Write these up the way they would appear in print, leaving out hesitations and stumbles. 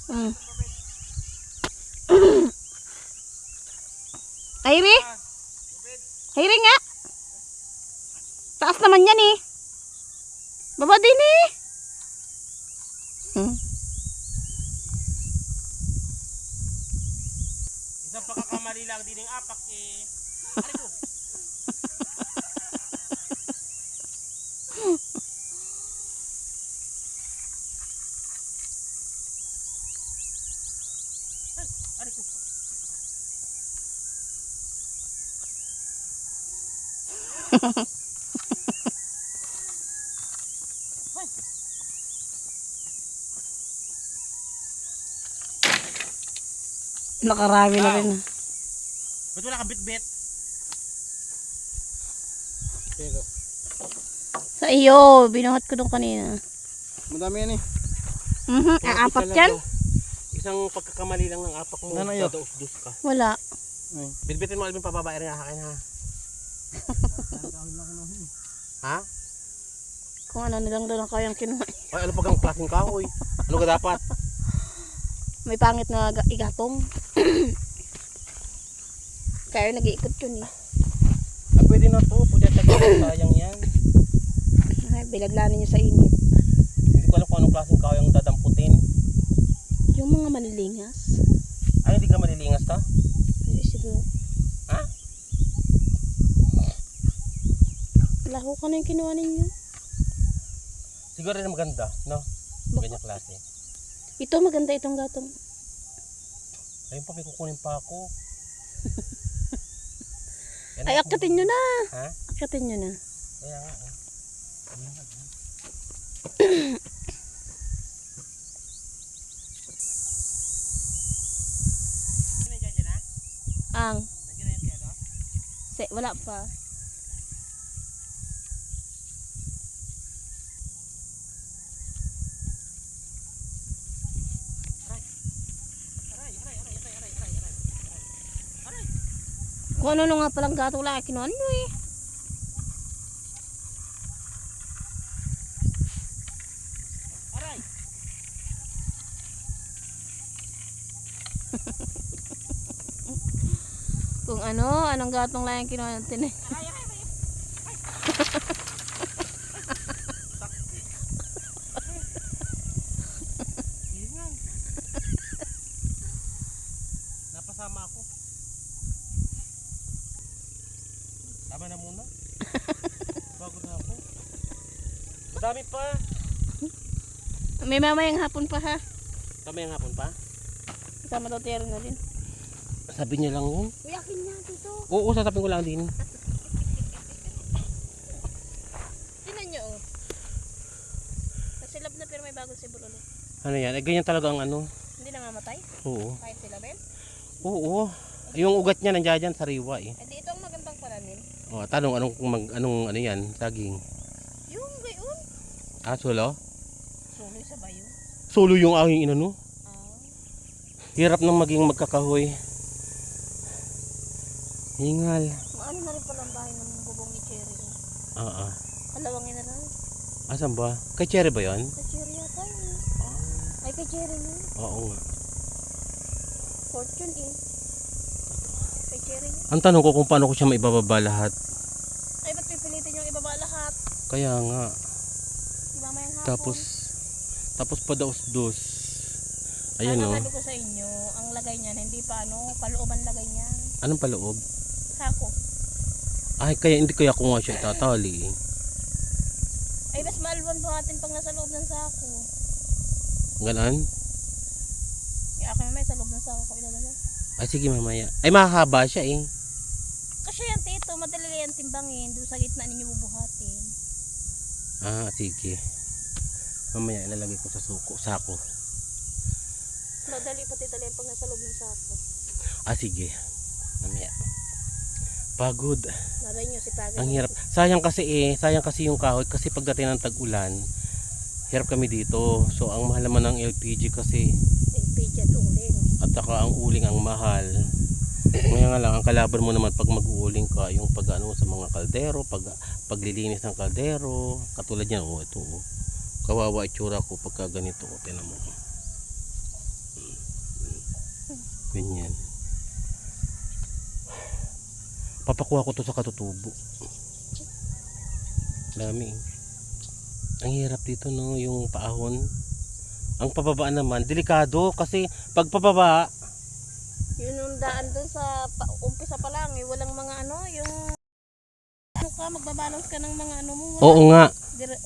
Mm. Ayri? Ayri nga. Taas naman yan eh. Baba din eh. Isang pagkakamali lang din yung apak eh. Ano ko? Ano ko? Nakarami na rin. Ba't wala ka bit-bit? Sa iyo, binuhat ko doon kanina. Madami yan eh. Apat yan? Isang pagkakamali lang ng apak mo. Nanayo. Dadaus-dus ka. Wala. Ay. Bitbitin mo Alvin pababae rin akin ha. Ha? Kung ano nilang doon ang kayang kinuha. Ay ano pag ang klaseng kahoy? Ano ka dapat? May pangit na igatong. Kaya nag-iikot yun eh. Ah, pwede na to. Pwede tagay. Sayang yan. Ay, bilaglanin nyo sa init. Hindi ko alam kung anong klaseng kahoy ang dadamputin. Yung mga manilingas. Ay hindi ka malilingas ta? Ay, siguro. Ha? Laho ka na yung kinuha ninyo. Siguro rin maganda, no? Ganyang klase. Ito maganda itong gatong. Ayun pa, may kukunin pa ako. Yan Ay, akatin nyo na. Ha? Akatin nyo na. Kaya nga. Ang. Wala pa. Kung ano nga palang gato wala kinuha nyo eh. Aray! Kung ano, anong gatong lang yung kinuha natin eh. Napasama ako. Tama na muna. Bago na ako. Madami pa. May mamayang hapon pa ha. Tama yung hapon pa? Kasama daw tiyero na din. Sabi niya lang yun. Kuyakin niya dito. Oo, sasapin ko lang din. Tinan nyo oh. Nasilab na pero may bagong sibol ulit. Ano yan? Eh, ganyan talaga ang ano. Hindi namamatay? Oo. Kahit silabin? Oo. Yung ugat niya nandiyan dyan, sariwa eh. Eh di ito ang magandang palanin. O, tanong anong ano yan? Saging. Yung gayon. Ah, sulo? Suloy sa bayo. Sulo yung aking inano. Ah. Hirap nang maging magkakahoy. Hingal. Maano na rin pala ang bahay ng bubong ni Cherry. Oo. Kalawangin na lang. Asan ba? Kay Cherry ba yan? Kay Cherry yata yun. Ay kay Cherry na. Oo nga. Fortune eh. Kay Cherry yun. Ang tanong ko kung paano ko siya maibababa lahat. Ay ba't pipilitin yung ibaba lahat? Kaya nga. Diba may hapon? Tapos padaos-dos. Ayan o. Sabi ko sa inyo, ang lagay niyan, hindi pa ano, palooban lagay niyan. Anong paloob? Sako. Ay, kaya hindi kaya ko nga siya itatali. Ay, mas maalwan buhatin pag nasa loob ng sako. Ganon? Yung akin may sa loob ng sako ko ilalagay. Ay, sige mamaya. Ay, mahaba siya eh. Kasi yan tito, madali yan timbangin. Doon sa gitna ninyo bubuhatin. Ah, sige. Mamaya ilalagay ko sa sako. Madali pati dali pag nasa loob ng sako. Ah, sige. Mamaya. Pagod. Nabay nyo si Pagod. Ang hirap. Sayang kasi yung kahoy kasi pagdating ng tag-ulan, hirap kami dito. So ang mahal naman ng LPG kasi LPG at uling. at saka ang uling ang mahal. Ngayon nga lang ang kalaban mo naman pag mag-uuling ka yung pag-ano sa mga kaldero, paglilinis ng kaldero, katulad yan ito. Kawawa itsura ko pagka ganito, tingnan mo. Ganyan. Papakuha ko to sa katutubo. Dami. Ang hirap dito no, yung paahon. Ang pababa naman, delikado kasi pag pababa, Yun yung daan doon sa umpisa pa lang, walang mga ano, yung ano ka, magbabalance ka ng mga ano mo. oo nga. Dire-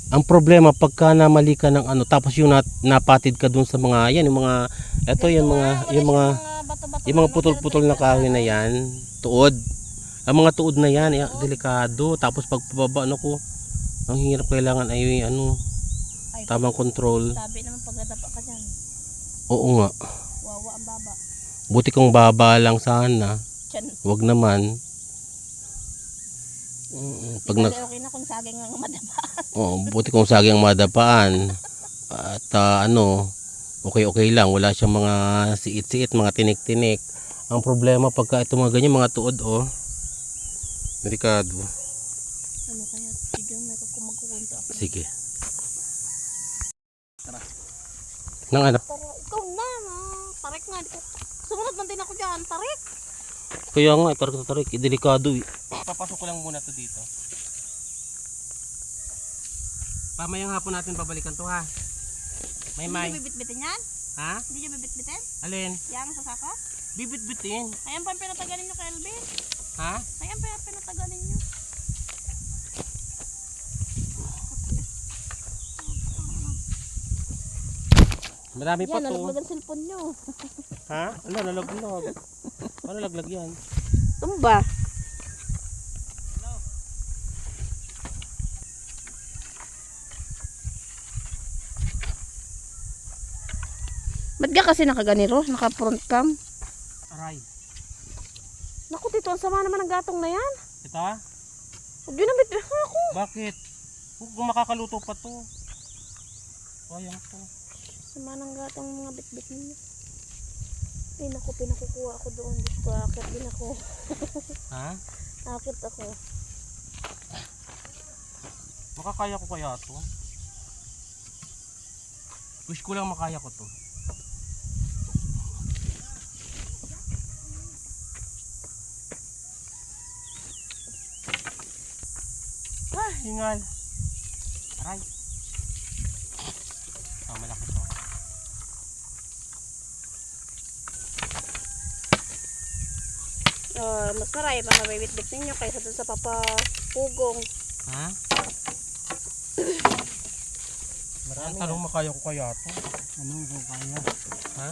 Ang problema pagka namali ka ng ano, tapos yung napatid ka dun sa mga yan, yung mga eto Dito yung nga, mga wala yung mga siyang bato-bato yung mga ano, putol-putol na pero kahoy na yan, tuod. Ang mga tuod na yan, delikado. Tapos pag pababa ano ko, ang hirap, kailangan ay ano, Ay, tamang control. sabi naman pag nadapa ka dyan, Oo nga. wawa ang baba. Buti kung baba lang sana. Tiyan. Wag naman. Pag Di na, ba, okay na kung saging ang madapa. buti kung saging ang madapaan. At ano, okay lang. Wala siyang mga siit-siit, mga tinik-tinik. Ang problema pagka ito mga ganyan, mga tuod, oh. Delikado. Ano kaya, sige, may magkukunta ako. Sige. Nang anak. Pero ikaw na, tarik nga. Sumunod man din ako dyan, tarik. Kaya nga, tarik, delikado eh. Papasok ko lang muna to dito. Pamayang hapon natin babalikan to ha. Hindi nyo bibit-bitin yan? Ha? Hindi nyo bibit-bitin? Alin? Yang sa sako? Bibit-bitin. Ayan pa ang pinatagalin nyo kay Elvin. Ha? Ayan pa ang pinatagalin nyo. Marami pa Yan, to. nalaglag ang cellphone nyo. Ha? Ano, nalaglag. Ano laglag yan? Tumba. Ba't ka kasi nakaganiro? Naka-front cam? Aray. Naku, tito, ang sama naman ng gatong na yan. Ito ha? Huwag yun ang bitbit ako. Bakit? Kung makakaluto pa to. Sayang to. Sama ng gatong mga bitbit ninyo. Ay, naku, pinakukuha ako doon. Diyos ko, akit din ako. Ha? Akit ako. Makakaya ko kaya to? Wish ko lang makaya ko to. Ah, hingal. Aray. Malaki to. Mas marami pa mabibitbit ninyo kaysa dun sa papapugong. Ha? Marami Ang tanong makaya ko kaya to? Ano kung kaya? Ha?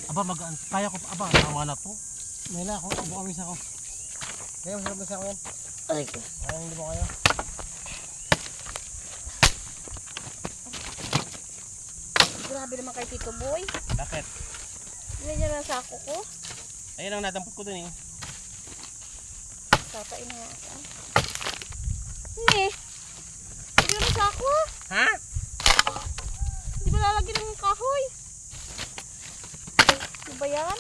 Aba, kaya ko pa. Aba, tama na to. May na ako, buka misa ko. Kaya masarap na sa ako yan. Ay, Kaya hindi mo kaya. grabe naman kay Tito Boy. Bakit? Hindi niya na sako ko. Ayun ang nadampot ko dun eh. Tatain na nga ako. Hindi. Hindi na sako. Ha? Hindi ba lalagyan ng kahoy? Ano ba yan?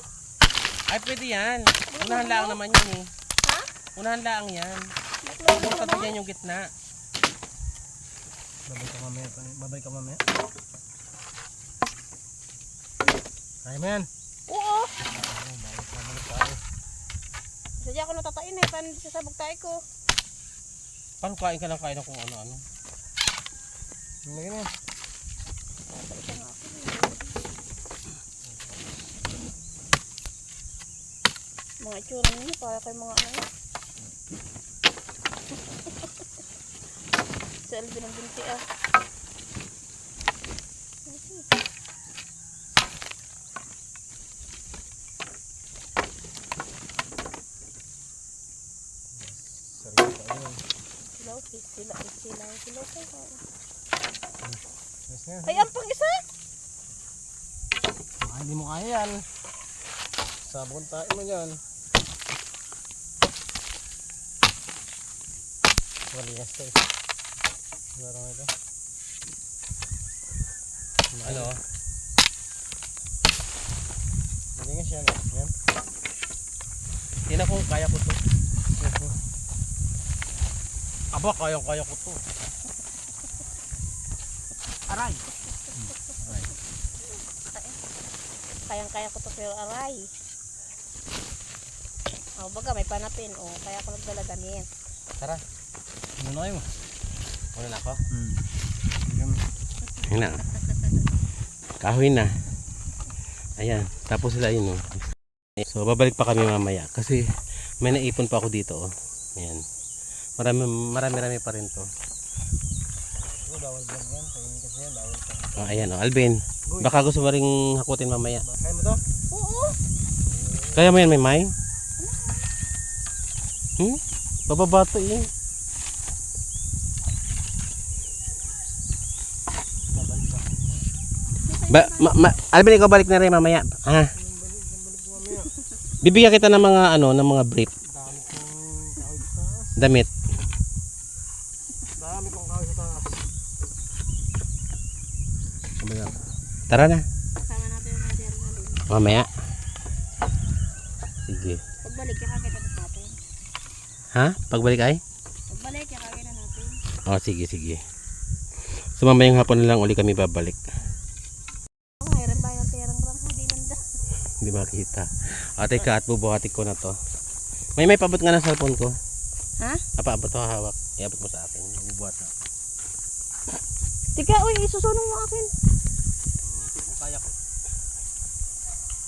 Ay, pwede yan. Unahan lang naman yun eh. Ha? Unahan lang yan. Naklaro Huwag ka ba? patagyan yung gitna. Babay ka mamaya. Babay ka mamaya. Kaya mo yan. Oo. Babalik tayo. Sadya ako natatain eh. Paano hindi sasabog tayo ko? Paano kain ka lang kain kung ano-ano? Lagyan na yan. Balikan nga ako. Mga itsura ninyo para kay mga ano. Sa Elvin ng binti ah. Sarili tayo yan. Silaw, silaw ko. Yes na yan. Ay, ang pang isa! Baka hindi mo kaya yan. Sabon tayo mo yan. Waligas tayo. Larang ito. Ano? Waligas yan. Yan. Tingnan ko, kaya ko to. Aba, kaya ko to. Aray. Kayang-kaya ko to pero aray. Oh, baga may panapin. Oh, kaya ako nagdala damit. Tara. Ano na kayo? Una na ako. Ayun. Ayun na. Kahoy na. Ayan. Tapos sila yun. Oh. So, babalik pa kami mamaya. Kasi may naipon pa ako dito. Oh. Ayan. Marami pa rin to. Bawal vlog yan. Kaya kasi yan, bawal pa. Oh, ayan. Oh. Alvin. Baka gusto mo rin hakutin mamaya. Kaya mo to? Oo. Kaya mo yan, may may? Bababa to eh. Alvin, ikaw balik na rin mamaya. Ha? Bibigyan kita ng mga ng mga brief. Dami kong kahoy sa taas. Damit. Dami kong kahoy sa taas. Tara na. Kasama natin yung mga natin. Mamaya. Sige. Pagbalik, kakakita natin. Ha? Pagbalik ay? Pagbalik, kakakita natin. Oh, sige. So mamayang hapon na lang uli kami babalik. Oh, mayroon ba yung tirang ram? Hindi nanda. Hindi makita. Teka, at bubuhatin ko na to. May pabot nga ng cellphone ko. Ha? Apa-abot ko hawak. Iabot mo sa akin. Bubuhat na. Tika, uy, isusunong mo akin. Kung kaya ko.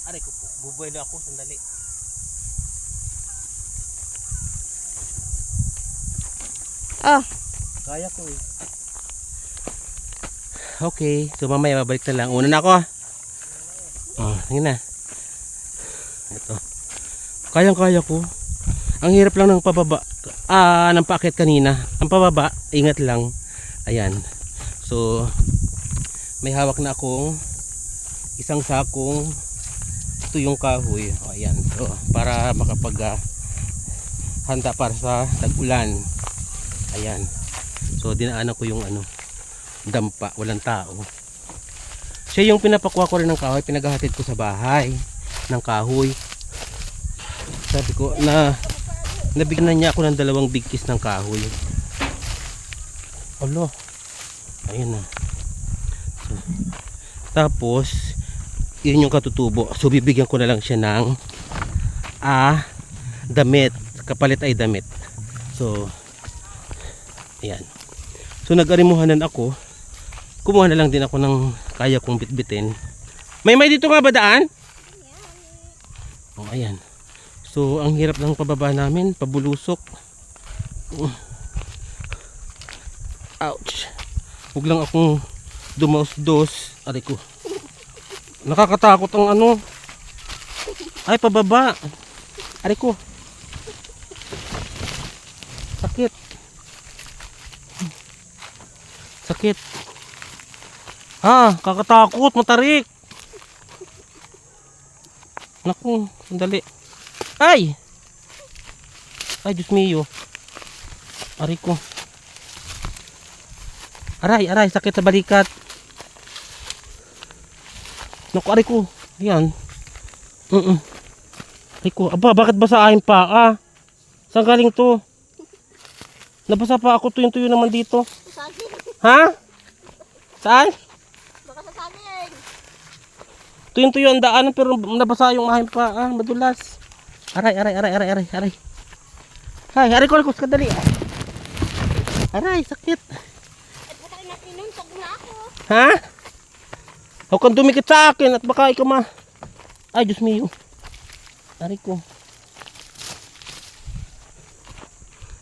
Aray ko po. Bubuelo ako. Sandali. Ah, Kaya ko eh. Okay. So mamaya babalik na lang. Una na ako. Oh, yun na. Ito. Kayang-kaya ko. Ang hirap lang ng pababa. Ng paakyat kanina. Ang pababa, ingat lang. Ayan. So, may hawak na akong isang sakong tuyong kahoy. O, ayan. So, para makapag handa para sa tag-ulan. Ayan. So, dinaanan ko yung dampa. Walang tao. Siya yung pinapakuha ko rin ng kahoy. Pinaghahatid ko sa bahay ng kahoy. Sabi ko na nabigyan na niya ako ng 2 bigkis ng kahoy. Alo. Ayun na. So, tapos yun yung katutubo. So bibigyan ko na lang siya ng damit. Kapalit ay damit. So ayan. So nag-arimuhanan ako. Kumuha na lang din ako ng kaya kong bitbitin. May dito nga ba daan? Oh, ayan. So ang hirap ng pababa namin, pabulusok. Ouch. Huwag lang akong dumaos-dos. Aray ko. Nakakatakot ang Ay, pababa. Aray ko. Sakit. Sakit. Kakatakot, matarik. Naku, sandali. Ay, Diyos mio. Aray ko. Aray, sakit sa balikat. Naku, aray ko. Ayan. Aray ko. Aba, bakit basa aking paa? Saan galing to? Nabasa pa ako, tuyong-tuyo naman dito. saging. Ha? Saan? Baka sa saging. Tuyong-tuyo ang daanan pero nabasa yung aking paa. Madulas. Aray. Hay, aray ko, kadali. Aray, sakit. At baka natin nun, tag na ako. Ha? Huwag kang dumikit sa akin at baka ikaw Ay, Diyos mio. Aray ko.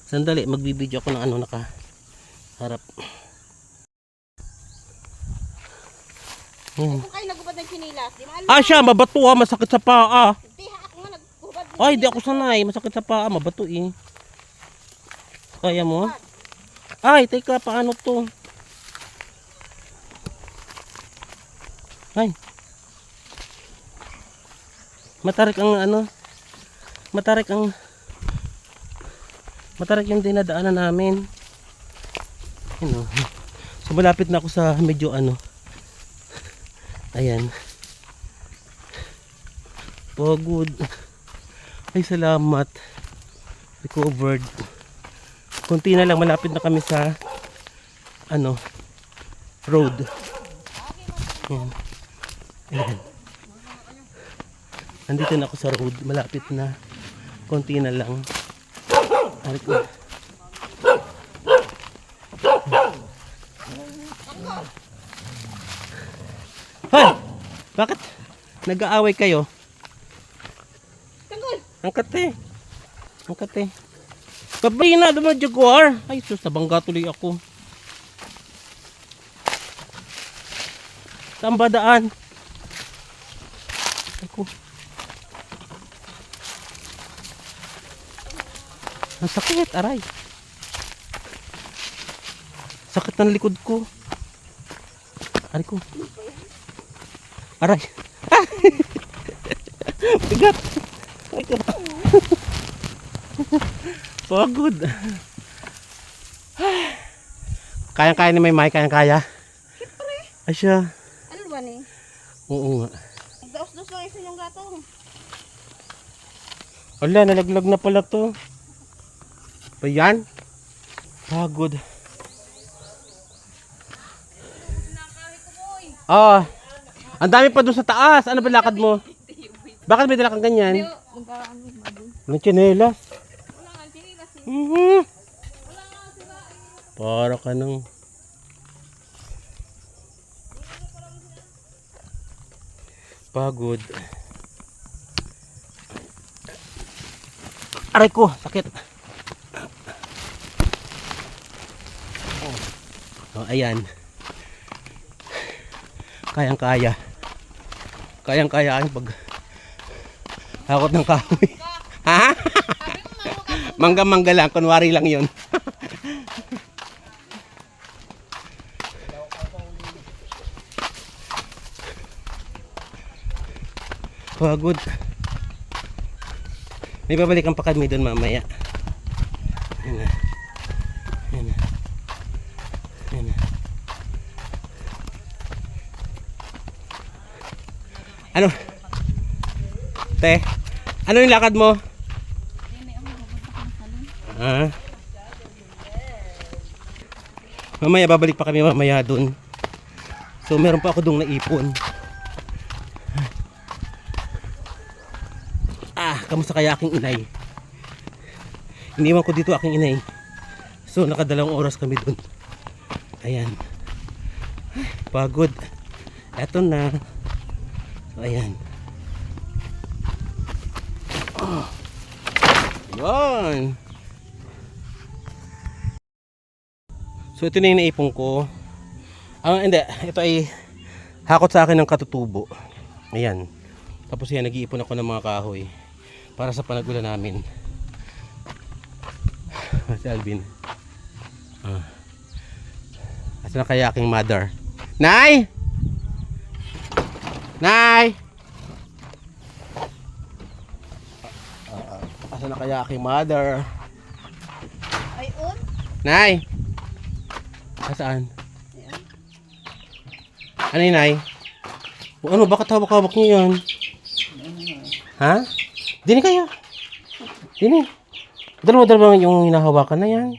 Sandali, magbibideo ako ng nakaharap. Kung kayo nagubad ng chinilas, di maalam. Siya, mabato masakit sa paa. Di ha, ako nga nagubad. Ay, di ako sanay, masakit sa paa, mabato eh. Kaya mo? Ay, teka, paano to? Ay. Matarik ang matarik yung dinadaanan namin. So malapit na ako sa medyo ayan. Pagod. Ay, salamat. Recovered. Kunti na lang, malapit na kami sa road. Ayan. Ayan. Nandito na ako sa road. Malapit na. Konti na lang. Aray ko. Hoy! Bakit? Nag-aaway kayo? Tanggol! Angkat eh. Angkat eh. Babay na naman Jaguar. Ay sus, nabangga tuloy ako. Saan ba daan? Ako. Ang sakit, aray. Sakit ng likod ko. Aray ko. Aray. Ah! Bigat. Aray ko. Pagod. Kayang-kaya ni Maymay, kayang-kaya. Siyempre. Ay siya. Ano ba ni? Oo nga. Daos-dos lang isa yung gatong. Wala, nalaglag na pala to. Ba yan? Pagod. Ah, ang dami pa doon sa taas. Ano ba lakad mo? Bakit may dala kang ganyan? Walang tsinelas. Para ka nang... Pagod. Aray ko, sakit. Oh, ayan. Kayang-kaya. Kayang-kaya ang pag hakot ng kahoy. Ha? Mangga-mangga lang, kunwari lang 'yon. Pagod. May babalikan pa kami doon mamaya. Ayan na. Ayan na. Ayan na. Ano? Te, ano yung lakad mo? Ah. Mamaya babalik pa kami mamaya doon. So meron pa ako doong naipon. Ah, kamusta kaya aking inay? Iniwan ko dito aking inay. So nakadalawang oras kami doon. Ayan. Ay, pagod. Eto na. So, ayan. Oh. Ayan. So ito na yung naipon ko. Hindi, ito ay hakot sa akin ng katutubo. Ayan. Tapos yan, nag-iipon ako ng mga kahoy para sa panagulan namin. Si Alvin. Asa na kaya aking mother? Nay! Nay! Asa na kaya aking mother? Ay, on? Nay! Saan? Ano yun, Nay? O, ano, bakit hawak-hawak niyo yan? Ha? Dini kayo. Dini. Dalawa-dalawa yung hinahawakan na yan.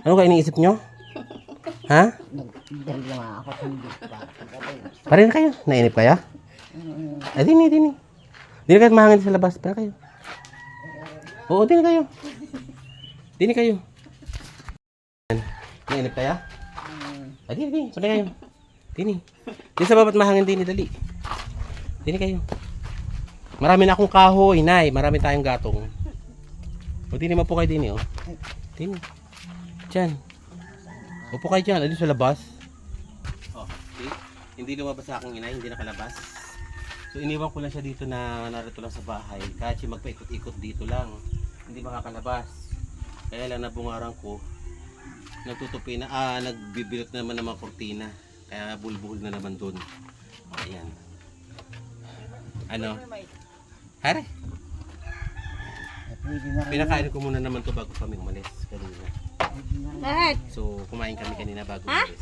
Ano ka iniisip nyo? Ha? Dalawa ako hindi pa. Parin kayo. Nainip kayo? Ay, dini. Dini kayo mahangin sa labas. Parin kayo. Oo, dini kayo. Dini kayo. Nainip kayo? Ay, dini. Parin kayo. Dini. Dini sa babat mahangin, dini. Dali. Dini kayo. Marami na akong kahoy, Nay. Marami tayong gatong. O, dini, mapo kayo dini, oh. Dini. Diyan. Upo kayo dyan. Alin sa labas. Oh, see? Hindi lumabas sa aking inay. Hindi nakalabas. So, iniwan ko lang siya dito na narito lang sa bahay. Kahit siya magpaikot-ikot dito lang. Hindi makakalabas. Kaya lang nabungaran ko. Nagtutupi na, nagbibilot na naman ng mga kurtina. Kaya bulbul na naman doon. Ayan. Ano? Hare? Pinakain ko muna naman to bago kami umalis kanina. Lahat. So, kumain kami kanina bago umalis.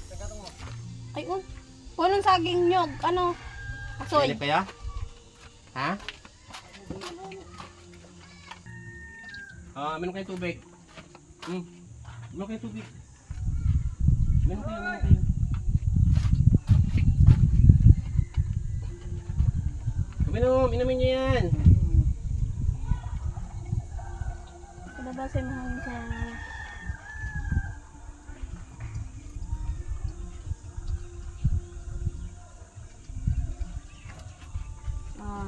Ay, on. Walang saging nyog. Ano? Asoy. Kaya kaya? Ha? Meron kayong tubig. Meron kayong tubig. Meron kayo. Inumin niyo yan. Palabasin mo hanggang sa...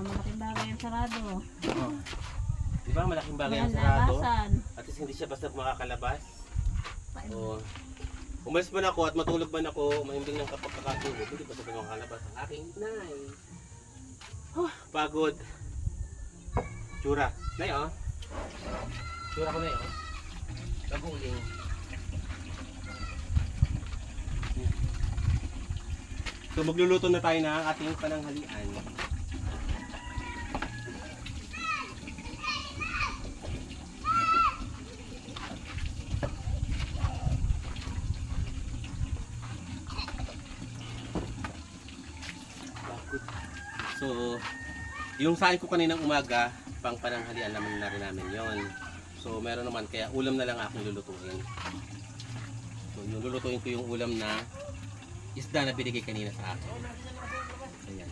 Malaking bagay ang sarado. Oh. Di ba malaking bagay ang Walang sarado? labasan. At least hindi siya basta makakalabas. Oo. Umalis man ako at matulog man ako, mahimbing ng kapagkakatulog, hindi basta makakalabas ang aking inay. Pagod. Tsura. Nay, oh. Tsura ko na yun. Kaguling. So magluluto na tayo ng ating pananghalian. So, yung sain ko kaninang umaga, pang pananghalian naman na rin namin yon. So, meron naman, kaya ulam na lang aking lulutuin. So, yung lulutuin ko yung ulam na isda na binigay kanina sa akin. Ayan.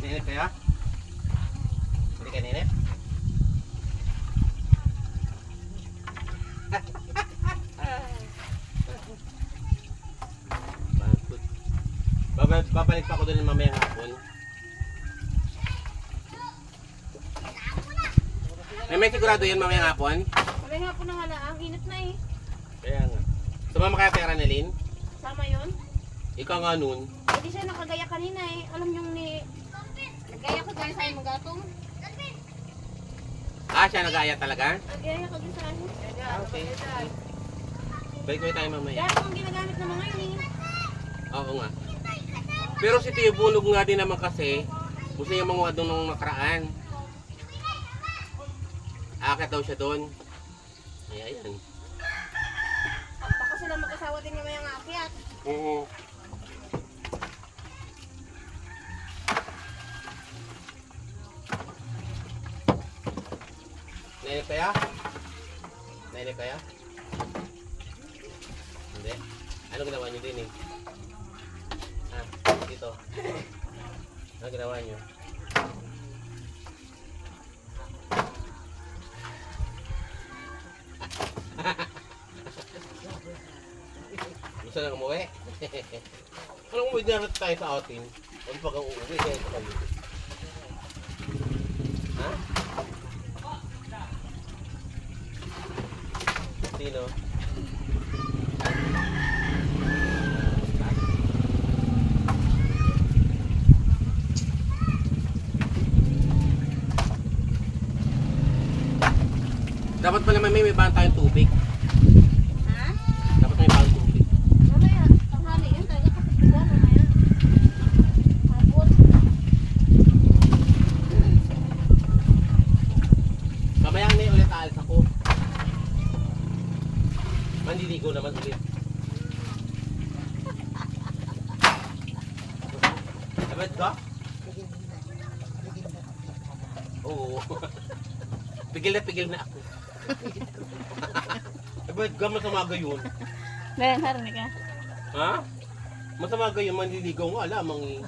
Ninip kaya? Hindi ka ninip? Babalik pa ako doon mamayang hapon. May sigurado yan mamayang hapon? Mamayang hapon na nga lang. Ang init na eh. Kaya nga. Sumama kaya pera na Lynn? Sama yun. Ikaw nga nun. Hindi siya nakagaya kanina eh. Alam yung ni... Nagaya ka gaya sa'yo magatong. Ah, siya nag-aya talaga? Nagaya ka gaya sa'yo. Okay. Balik mo tayo mamaya. Gatong ang ginagamit naman ngayon eh. Oo nga. Pero si Tiyo Bunog nga din naman kasi, gusto niya manguha doon nung nakaraan. Akit daw siya doon. Ayan. Baka sila mag-asawa din naman yung akyat. Oo. Nainip kaya? Nainip kaya? Hindi. Ano ginawa niyo din eh? Dito. Ano ginawa niyo? Gusto na umuwi? Anong umuwi na tayo sa atin? Ano pag ang uuwi? Kaya ito kayo. Ha? Sino? Dapat pala may bahan tayong tubig. Ha? Dapat may bahan tubig. Mamaya, tanghali yun talaga kapag diba mamaya. Hapon. Mamaya na ulit aalis ako. Mandiligo naman ulit. Abad ka? Oo. Pigil na ako. Abad ka, masama gayon. Ngayon, narinig ka. Ha? Masama gayon, mandiligaw nga, alamang eh.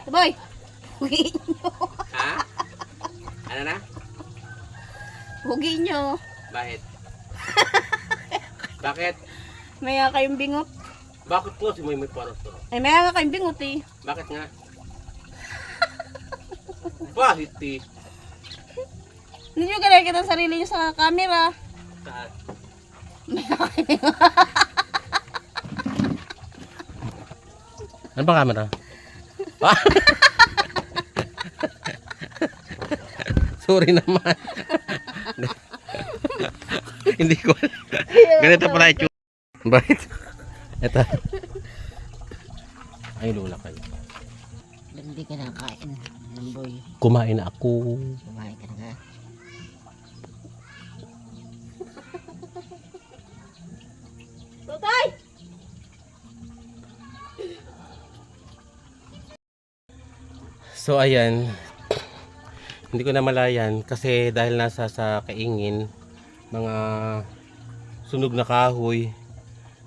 Boy! Hugiin nyo. Ha? Ano na? Hugiin nyo. Bakit? Bakit? Maya kayong bingot. Bakit nga si may paros to? Ay, maya nga kayong bingot eh. Bakit nga? Bakit eh? Hindi nyo ganyan kita sarili nyo sa camera. Saan? Ano ba camera? Sorry naman. Hindi ko. Ganito pala ito. Bakit? Ito. Ay, lula kayo. Hindi ka nakain, boy. Kumain na ako. Kumain ka na. Tutay! So ayan, Hindi ko na malayan kasi dahil nasa sa kaingin, mga sunog na kahoy.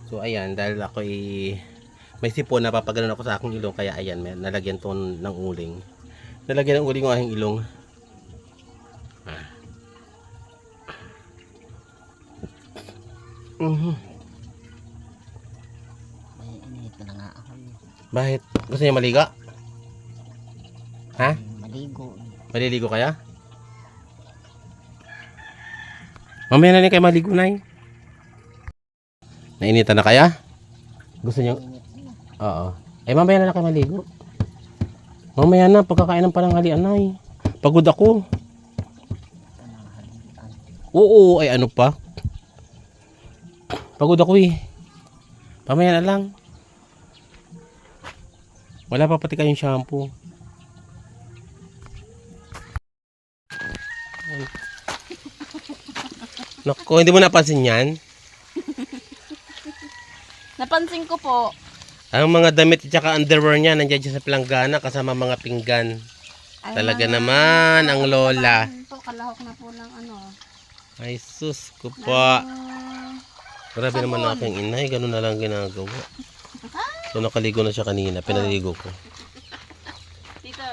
So ayan, dahil ako may sipon, napapaganon ako sa aking ilong, kaya ayan, may nalagyan to ng uling. Nalagyan ng uling ang aking ilong. Ay, init na nga ako. Bakit? Gusto niya maliga? Ha? Maligo. Maliligo kaya? Mamaya na rin kayo maligo, Nay. Nainitan na kaya? Gusto niyo? Oo. Eh, mamaya na lang kayo maligo. Mamaya na, pagkakain ng pananghalian, Nay. Pagod ako. Oo, ay ano pa? Pagod ako eh. Mamaya na lang. Wala pa pati kayong shampoo. Naku, hindi mo napansin yan? Napansin ko po. Ang mga damit at saka underwear niya nandiyan dyan sa planggana kasama mga pinggan. Ay, Talaga mga- naman, ang lola. Po, kalahok na po ng ano. Ay sus ko ng, pa. Grabe naman sabon. aking inay, ganun na lang ginagawa. So nakaligo na siya kanina, pinaligo ko. Tito,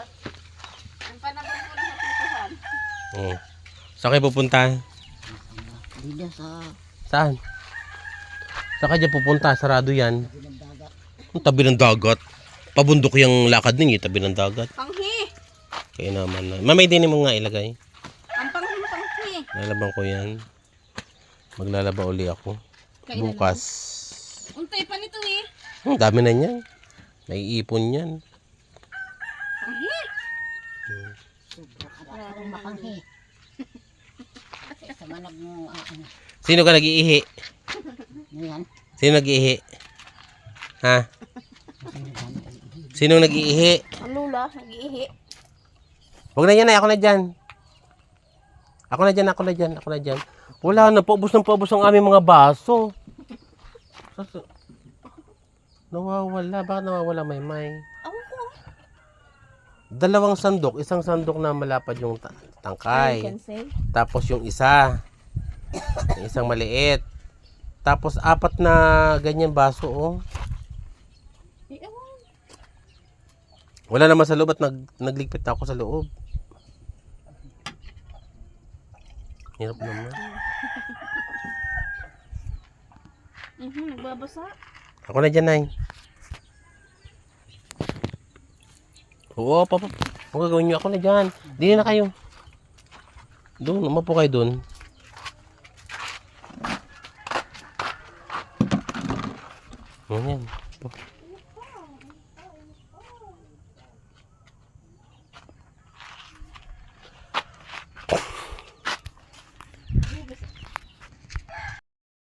ang panahon po na sa tituhan. Oh. Saan kayo pupunta? Dito sa Saan? Saan ka dyan pupunta? Sarado yan. pinagdagat. Ang tabi ng dagat. Pabundok yung lakad ninyo, tabi ng dagat. Panghi! Kaya naman na. Mamay din mo nga ilagay. Ang panghi! Lalaban ko yan. Maglalaba uli ako. Kailan Bukas. Untay pa nito eh. Dami na niyan. May ipon yan. Panghi! Wala akong makanghi. Sa manag mo, ano Sino ka nag-iihi? yan? Sino nag-iihi? Ha? Sino nag-iihi? Ang lula, nag-iihi. Huwag na yan ay, ako na dyan. Ako na dyan, ako na dyan, ako na dyan. Wala na, paubos ng paubos ang aming mga baso. Nawawala, bakit nawawala, Maymay? Ako ko. Dalawang sandok, isang sandok na malapad yung I tangkay. can say. Tapos yung isa, yung isang maliit. Tapos apat na ganyan baso, oh. Ewan. Wala naman sa loob at nagligpit na ako sa loob. Hirap naman. Nagbabasa. Ako na dyan, Nay. Oo, papa. Ang gagawin nyo, ako na dyan. Dili na kayo. Doon, umapo kayo doon. Ayan.